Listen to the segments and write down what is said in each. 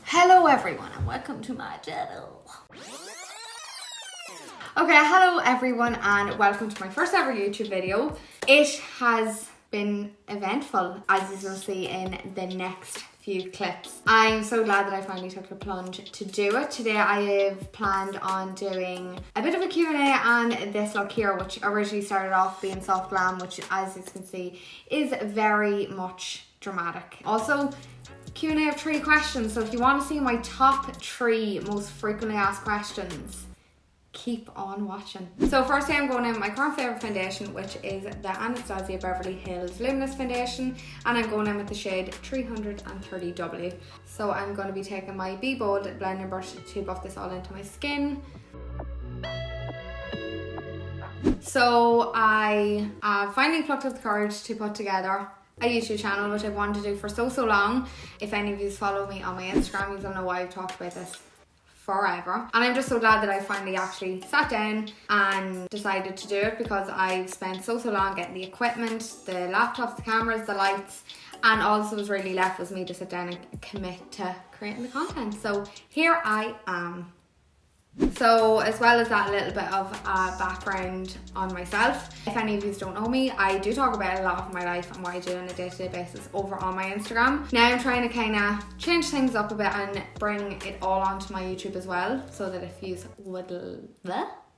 Hello everyone and welcome to my channel. Okay, hello everyone and welcome to my first ever YouTube video. It has been eventful, as you'll see in the next few clips. I'm so glad that I finally took the plunge to do it. Today I have planned on doing a bit of a Q&A and this look here, which originally started off being soft glam, which as you can see is very much dramatic. Also, Q&A of 3 questions, so if you want to see my top 3 most frequently asked questions, keep on watching. So firstly I'm going in with my current favourite foundation, which is the Anastasia Beverly Hills Luminous Foundation, and I'm going in with the shade 330W. So I'm going to be taking my Be Bold blending brush to buff this all into my skin. So I finally plucked up the courage to put together a YouTube channel, which I've wanted to do for so long. If any of you follow me on my Instagram, you don't know why I've talked about this forever. And I'm just so glad that I finally actually sat down and decided to do it, because I've spent so long getting the equipment, the laptops, the cameras, the lights, and all that was really left was me to sit down and commit to creating the content. So here I am. So as well as that little bit of background on myself, if any of you don't know me, I do talk about a lot of my life and what I do on a day-to-day basis over on my Instagram. Now I'm trying to kind of change things up a bit and bring it all onto my YouTube as well, so that if you would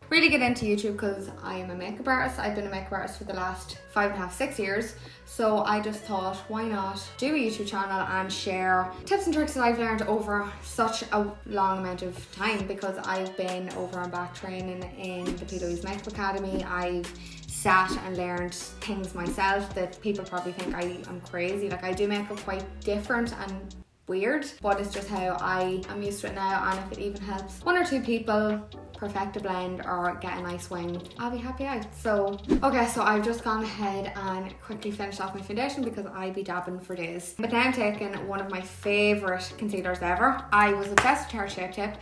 really get into YouTube, because I am a makeup artist. I've been a makeup artist for the last 5.5, 6 years. So I just thought, why not do a YouTube channel and share tips and tricks that I've learned over such a long amount of time, because I've been over and back training in the PW's Makeup Academy. I've sat and learned things myself that people probably think I am crazy. Like, I do makeup quite different and weird, but it's just how I am used to it now, and if it even helps 1 or 2 people perfect a blend or get a nice wing, I'll be happy out. So okay, so I've just gone ahead and quickly finished off my foundation because I be dabbing for days. But now I'm taking one of my favourite concealers ever. I was obsessed with Tarte Shape Tape.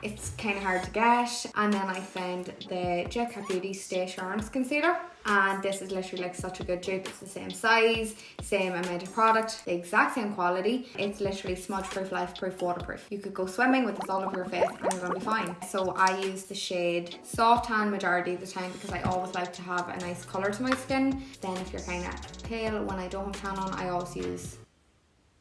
It's kind of hard to get, and then I found the Jet Cat Beauty Stay Assurance Concealer, and this is literally like such a good dupe. It's the same size, same amount of product, the exact same quality. It's literally smudge proof, life proof, waterproof. You could go swimming with this all over your face and you're gonna be fine. So I use the shade Soft Tan majority of the time, because I always like to have a nice colour to my skin. Then if you're kind of pale, when I don't have tan on, I always use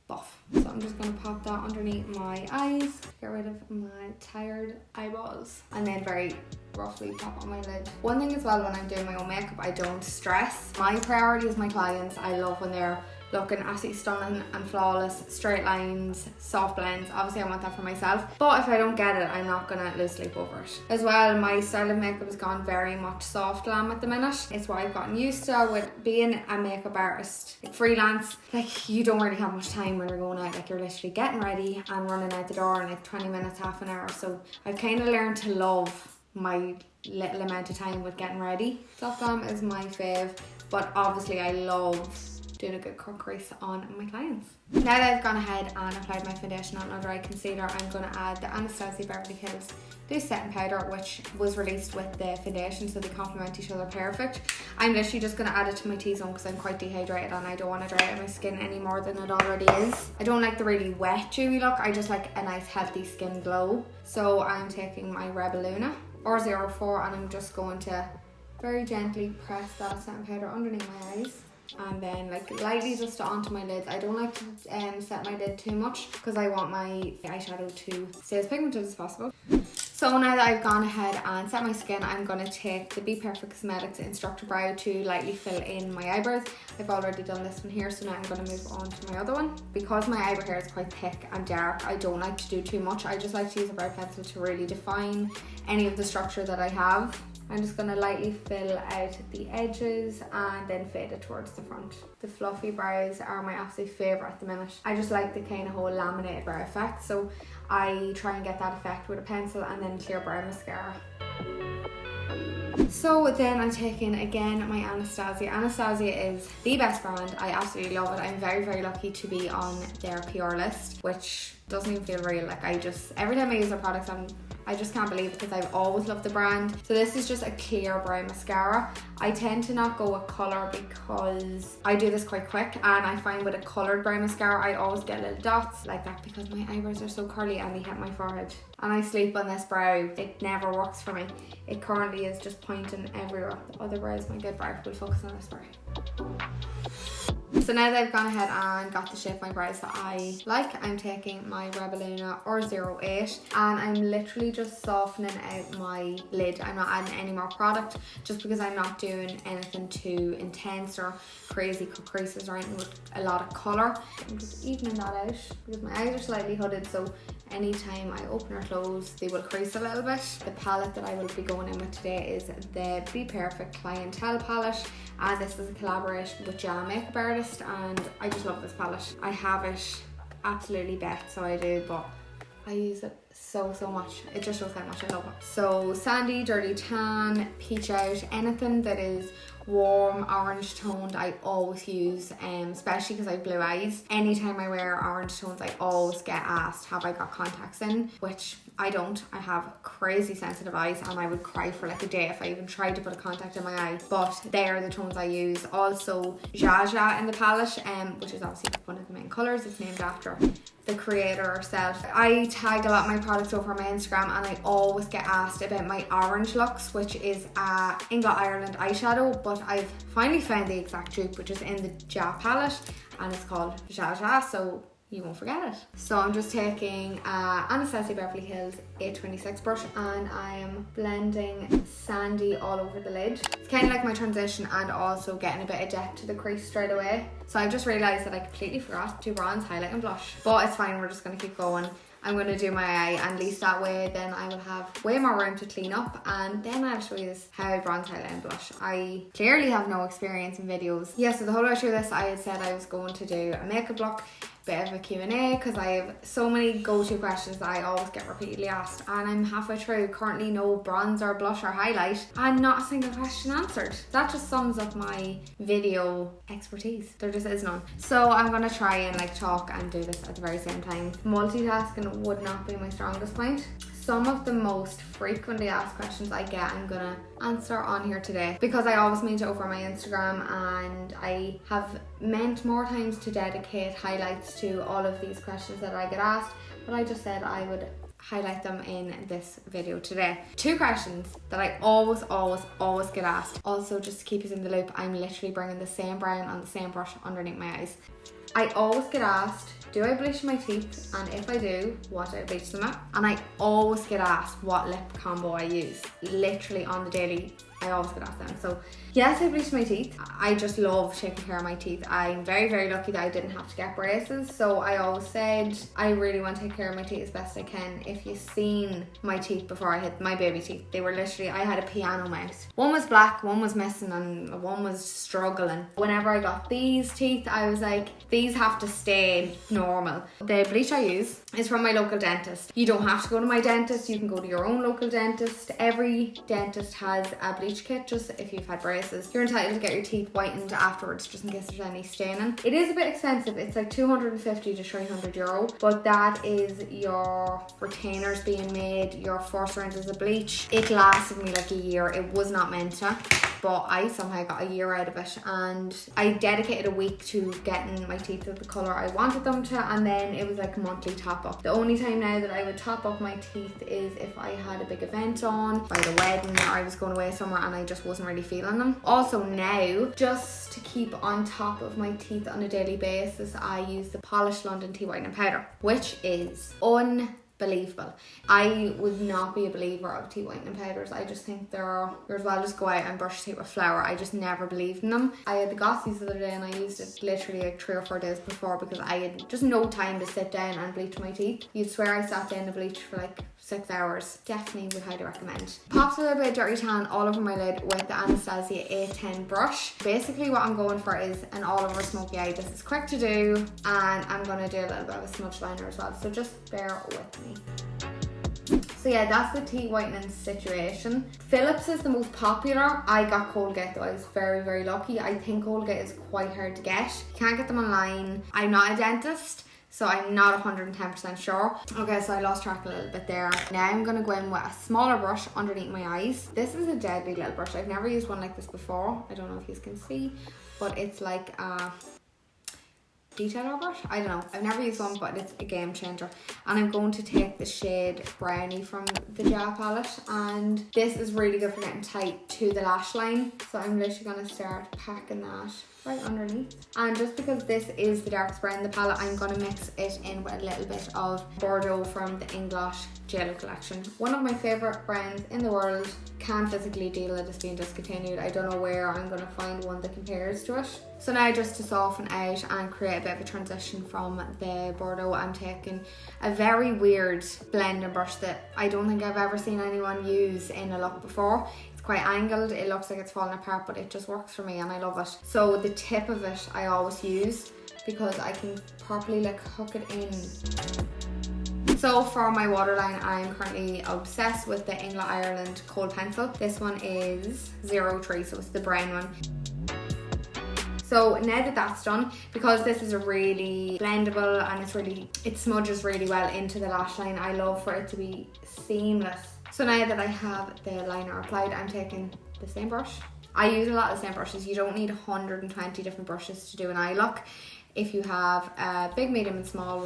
Buff. So I'm just going to pop that underneath my eyes, get rid of my tired eyeballs, and then very roughly pop on my lid. One thing as well, when I'm doing my own makeup, I don't stress. My priority is my clients. I love when they're looking absolutely stunning and flawless, straight lines, soft blends. Obviously I want that for myself, but if I don't get it, I'm not gonna lose sleep over it. As well, my style of makeup has gone very much soft glam at the minute. It's what I've gotten used to with being a makeup artist. Like freelance, like you don't really have much time when you're going out. Like you're literally getting ready and running out the door in like 20 minutes, half an hour. So I've kind of learned to love my little amount of time with getting ready. Soft glam is my fave, but obviously I love doing a good cut crease on my clients. Now that I've gone ahead and applied my foundation on under eye concealer, I'm going to add the Anastasia Beverly Hills Loose Setting Powder, which was released with the foundation, so they complement each other perfect. I'm literally just going to add it to my T-zone because I'm quite dehydrated and I don't want to dry out my skin any more than it already is. I don't like the really wet dewy look, I just like a nice healthy skin glow. So I'm taking my Rebel Luna or 04 and I'm just going to very gently press that setting powder underneath my eyes, and then like lightly just onto my lids. I don't like to set my lid too much because I want my eyeshadow to stay as pigmented as possible. So now that I've gone ahead and set my skin, I'm going to take the Be Perfect Cosmetics Instructor Brow to lightly fill in my eyebrows. I've already done this one here, so now I'm going to move on to my other one. Because my eyebrow hair is quite thick and dark, I don't like to do too much. I just like to use a brow pencil to really define any of the structure that I have. I'm just going to lightly fill out the edges and then fade it towards the front. The fluffy brows are my absolute favourite at the minute. I just like the kind of whole laminated brow effect, so I try and get that effect with a pencil and then clear brow mascara. So then I'm taking again my Anastasia. Anastasia is the best brand. I absolutely love it. I'm very lucky to be on their PR list, which doesn't even feel real. Like every time I use their products, I'm I just can't believe it because I've always loved the brand. So this is just a clear brow mascara. I tend to not go with colour because I do this quite quick, and I find with a coloured brow mascara I always get little dots like that because my eyebrows are so curly and they hit my forehead. And I sleep on this brow. It never works for me. It currently is just pointing everywhere. The other brow is my good brow. We'll focus on this brow. So now that I've gone ahead and got the shape of my brows that I like, I'm taking my Rebelluna or 08 and I'm literally just softening out my lid. I'm not adding any more product just because I'm not doing anything too intense or crazy cut creases or anything with a lot of colour. I'm just evening that out because my eyes are slightly hooded, so anytime I open or close they will crease a little bit. The palette that I will be going in with today is the Be Perfect Clientele palette, and this is a collaboration with Jam Makeup Artist, and I just love this palette. I have it absolutely bet, so I do, but I use it so much. It just shows how much I love it. So sandy, dirty tan, peach out, anything that is warm orange toned I always use, especially because I have blue eyes. Anytime I wear orange tones I always get asked have I got contacts in, which I don't. I have crazy sensitive eyes and I would cry for like a day if I even tried to put a contact in my eye, but they are the tones I use. Also Jaja in the palette, which is obviously one of the main colours. It's named after the creator herself. I tag a lot of my products over my Instagram and I always get asked about my orange looks, which is a Inga Ireland eyeshadow, but I've finally found the exact dupe, which is in the Ja palette and it's called Jaja, so you won't forget it. So I'm just taking Anastasia Beverly Hills 826 brush and I am blending sandy all over the lid. It's kind of like my transition and also getting a bit of depth to the crease straight away. So I've just realised that I completely forgot to bronze, highlight and blush. But it's fine, we're just going to keep going. I'm going to do my eye, and at least that way then I will have way more room to clean up, and then I'll show you how I bronze, highlight and blush. I clearly have no experience in videos. Yeah, so the whole way through this I had said I was going to do a makeup look, bit of a Q&A, because I have so many go-to questions that I always get repeatedly asked, and I'm halfway through, currently no bronzer, blush or highlight and not a single question answered. That just sums up my video expertise. There just is none. So I'm going to try and like talk and do this at the very same time. Multitasking would not be my strongest point. Some of the most frequently asked questions I get I'm gonna answer on here today because I always mean to over my Instagram, and I have meant more times to dedicate highlights to all of these questions that I get asked, but I just said I would highlight them in this video today. 2 questions that I always get asked. Also, just to keep you in the loop, I'm literally bringing the same brown on the same brush underneath my eyes. I always get asked, do I bleach my teeth? And if I do, what do I bleach them at? And I always get asked what lip combo I use. Literally on the daily, I always get asked them. So yes, I bleach my teeth. I just love taking care of my teeth. I'm very lucky that I didn't have to get braces. So I always said I really want to take care of my teeth as best I can. If you've seen my teeth before I had my baby teeth, they were literally, I had a piano mouth. One was black, one was missing and one was struggling. Whenever I got these teeth, I was like, these have to stay normal. The bleach I use is from my local dentist. You don't have to go to my dentist, you can go to your own local dentist. Every dentist has a bleach kit, just if you've had braces. You're entitled to get your teeth whitened afterwards just in case there's any staining. It is a bit expensive, it's like 250 to 300 euro, but that is your retainers being made, your first rinses of bleach. It lasted me like a year. It was not meant to, but I somehow got a year out of it, and I dedicated a week to getting my teeth of the colour I wanted them to, and then it was like a monthly top up. The only time now that I would top up my teeth is if I had a big event on, by the wedding, or I was going away somewhere and I just wasn't really feeling them. Also now, just to keep on top of my teeth on a daily basis, I use the Polished London Tea Whitening Powder, which is unbelievable. I would not be a believer of tea whitening powders. I just think you're as well just go out and brush your teeth with flour. I just never believed in them. I had the Gossies the other day and I used it literally like 3 or 4 days before because I had just no time to sit down and bleach my teeth. You'd swear I sat down to bleach for like 6 hours. Definitely would highly recommend. Popped a little bit of dirty tan all over my lid with the Anastasia A10 brush. Basically what I'm going for is an all over smoky eye. This is quick to do, and I'm going to do a little bit of a smudge liner as well, so just bear with me. So yeah, that's the teeth whitening situation. Philips is the most popular. I got Colgate though. I was very lucky. I think Colgate is quite hard to get. You can't get them online. I'm not a dentist, so I'm not 110% sure. Okay, so I lost track a little bit there. Now I'm going to go in with a smaller brush underneath my eyes. This is a deadly little brush. I've never used one like this before. I don't know if you can see, but it's like a detailer brush. I don't know. I've never used one, but it's a game changer. And I'm going to take the shade Brownie from the Gel palette, and this is really good for getting tight to the lash line. So I'm literally going to start packing that right underneath. And just because this is the darkest brown in the palette, I'm going to mix it in with a little bit of Bordeaux from the Inglosh J.Lo collection. One of my favourite brands in the world. Can't physically deal with this being discontinued. I don't know where I'm going to find one that compares to it. So now, just to soften out and create a bit of a transition from the Bordeaux, I'm taking a very weird blending brush that I don't think I've ever seen anyone use in a look before. Quite angled, it looks like it's falling apart, but it just works for me and I love it. So the tip of it I always use because I can properly like hook it in. So for my waterline, I'm currently obsessed with the England Ireland Cold Pencil. This one is 03, so it's the brown one. So now that that's done, because this is a really blendable and it smudges really well into the lash line, I love for it to be seamless. So now that I have the liner applied, I'm taking the same brush. I use a lot of the same brushes. You don't need 120 different brushes to do an eye look. If you have a big, medium and small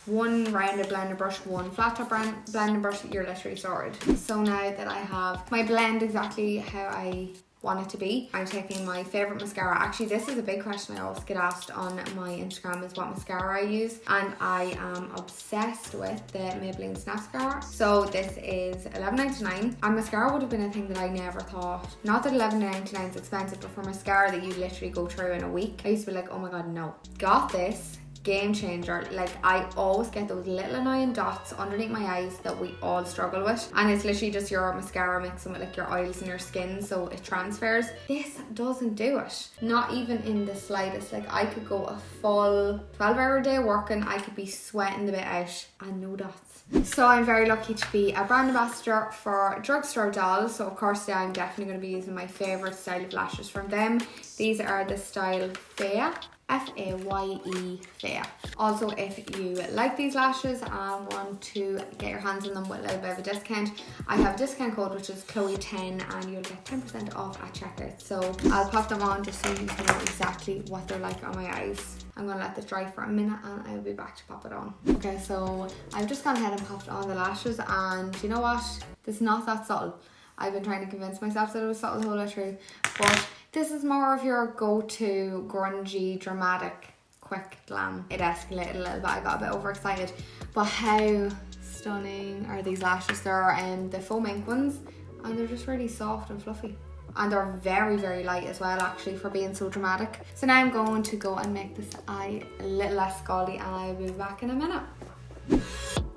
one rounded blending brush, one flat top blending brush, you're literally sorted. So now that I have my blend exactly how I want it to be, I'm taking my favourite mascara. Actually, this is a big question I always get asked on my Instagram, is what mascara I use, and I am obsessed with the Maybelline Snap Mascara. So this is $11.99, and mascara would have been a thing that I never thought, not that $11.99 is expensive, but for mascara that you literally go through in a week, I used to be like, oh my god, no. Got this. Game changer. Like, I always get those little annoying dots underneath my eyes that we all struggle with, and it's literally just your mascara mixing with like your oils and your skin, so it transfers. This doesn't do it, not even in the slightest. Like, I could go a full 12-hour day working, I could be sweating the bit out and no dots. So I'm very lucky to be a brand ambassador for Drugstore Dolls. So of course today I'm definitely going to be using my favourite style of lashes from them. These are the style Faye. Faye, Faye. Also, if you like these lashes and want to get your hands on them with a little bit of a discount, I have a discount code which is Chloe10 and you'll get 10% off at checkout. So I'll pop them on just so you can know exactly what they're like on my eyes. I'm going to let this dry for a minute and I'll be back to pop it on. Okay, so I've just gone ahead and popped on the lashes, and you know what? This is not that subtle. I've been trying to convince myself that it was subtle the whole way through, but this is more of your go-to grungy, dramatic, quick glam. It escalated a little bit, I got a bit overexcited, but how stunning are these lashes? They're the foam ink ones, and they're just really soft and fluffy. And they're very, very light as well, actually, for being so dramatic. So now I'm going to go and make this eye a little less scaldy, and I'll be back in a minute.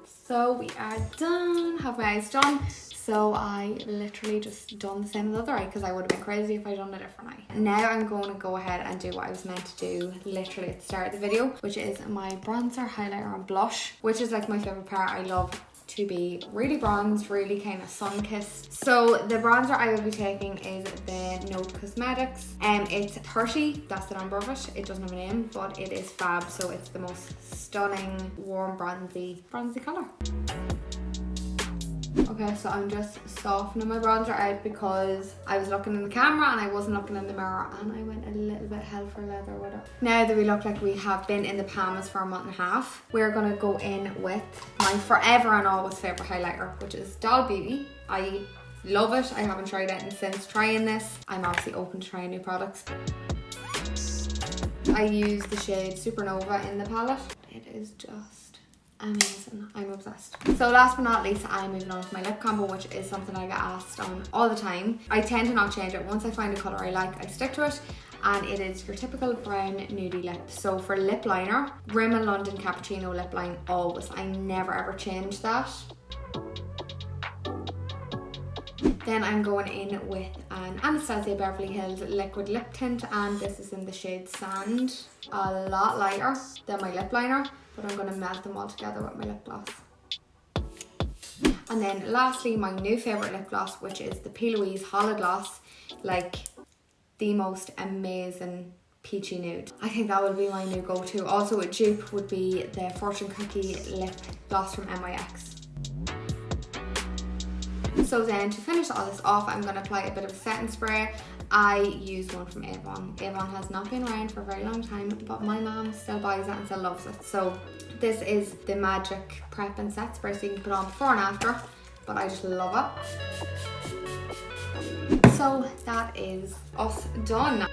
So we are done, have my eyes done. So I literally just done the same as the other eye because I would have been crazy if I done a different eye. Now I'm going to go ahead and do what I was meant to do literally at the start of the video, which is my bronzer, highlighter and blush, which is like my favourite part. I love to be really bronzed, really kind of sun-kissed. So the bronzer I will be taking is the Note Cosmetics. It's 30, that's the number of it. It doesn't have a name, but it is fab. So it's the most stunning, warm, bronzy colour. Okay, so I'm just softening my bronzer out because I was looking in the camera and I wasn't looking in the mirror, and I went a little bit hell for leather with it. Now that we look like we have been in the Bahamas for a month and a half, we're going to go in with my forever and always favourite highlighter, which is Doll Beauty. I love it. I haven't tried it since trying this. I'm obviously open to trying new products. I use the shade Supernova in the palette. It is just amazing. I'm obsessed. So last but not least, I'm moving on to my lip combo, which is something I get asked on all the time. I tend to not change it. Once I find a colour I like, I stick to it, and it is your typical brown nudie lip. So for lip liner, Rimmel London Cappuccino lip line always. I never ever change that. Then I'm going in with an Anastasia Beverly Hills liquid lip tint, and this is in the shade Sand. A lot lighter than my lip liner, but I'm going to melt them all together with my lip gloss. And then lastly, my new favourite lip gloss, which is the P. Louise Hollow Gloss. Like, the most amazing peachy nude. I think that would be my new go-to. Also a dupe would be the Fortune Cookie lip gloss from NYX. So then to finish all this off, I'm going to apply a bit of a setting spray. I use one from Avon. Avon has not been around for a very long time, but my mom still buys it and still loves it. So this is the Magic Prep and Set Spray, so you can put on before and after, but I just love it. So that is us done.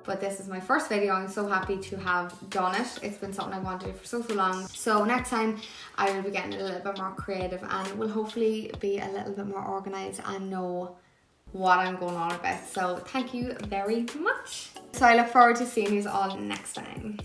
But this is my first video. I'm so happy to have done it. It's been something I wanted to do for so long. So next time I will be getting a little bit more creative and will hopefully be a little bit more organized and know what I'm going on about. So thank you very much. So I look forward to seeing you all next time.